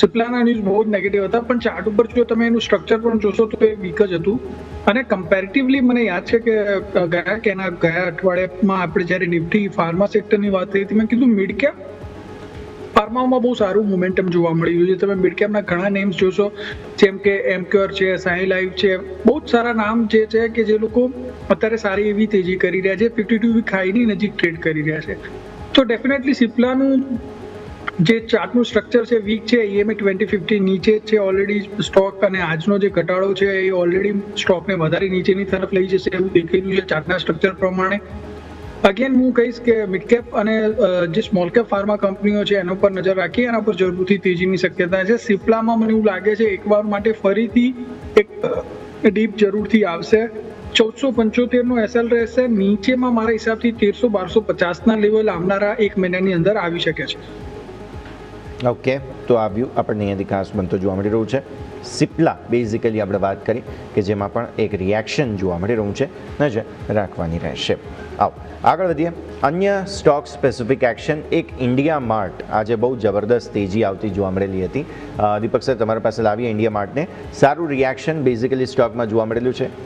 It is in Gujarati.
સિપ્લાના ન્યૂઝ બહુ જ નેગેટિવ હતા, પણ ચાર્ટ ઉપર જો તમે એનું સ્ટ્રક્ચર પણ જોશો તો એ વીક જ હતું. અને કમ્પેરેટિવલી મને યાદ છે કે ગયા અઠવાડિયામાં આપણે જ્યારે નિફ્ટી ફાર્મા સેક્ટરની વાત કરી હતી, મેં કીધું મિડ કેપ ફાર્મામાં બહુ સારું મોમેન્ટમ જોવા મળી રહ્યું છે. તમે મિડ કેપના ઘણા નેમ્સ જોશો, જેમ કે એમક્યોર છે, સાઈ લાઈફ છે, બહુ જ સારા નામ જે છે કે જે લોકો અત્યારે સારી એવી તેજી કરી રહ્યા છે, 52 વીક હાઈની નજીક ટ્રેડ કરી રહ્યા છે. તો ડેફિનેટલી સિપ્લાનું જે ચાર્ટનું સ્ટ્રક્ચર છે વીક છે, EMA 2050 નીચે છે ઓલરેડી સ્ટોક, અને આજનો જે ઘટાડો છે એ ઓલરેડી સ્ટોકને વધારે નીચેની તરફ લઈ જશે એવું દેખાઈ રહ્યું છે ચાર્ટના સ્ટ્રક્ચર પ્રમાણે. અગેન હું કહીશ કે મિડ કેપ અને જે સ્મોલ કેપ ફાર્મા કંપનીઓ છે એના પર નજર રાખી, એના પર જરૂરથી તેજીની શક્યતા છે. સિપ્લામાં મને એવું લાગે છે એકવાર માટે ફરીથી એક ડીપ જરૂરથી આવશે. 1475 SL રહેશે, નીચેમાં મારા હિસાબથી 1300-1250 લેવલ આવનારા એક મહિનાની અંદર આવી શકે છે. ઓકે, તો આ વ્યૂ આપણને અહીંયાથી ખાસ બનતો જોવા મળી રહ્યું છે. સિપ્લા બેઝિકલી આપણે વાત કરી કે જેમાં પણ એક રિએક્શન જોવા મળી રહ્યું છે, નજર રાખવાની રહેશે. આવો આગળ વધીએ. અન્ય સ્ટોક સ્પેસિફિક એક્શન, એક ઇન્ડિયા માર્ટ આજે બહુ જબરદસ્ત તેજી આવતી જોવા મળેલી હતી. દીપક સર, તમારી પાસે લાવીએ ઇન્ડિયા માર્ટને. સારું રિએક્શન બેઝિકલી સ્ટોકમાં જોવા મળેલું છે.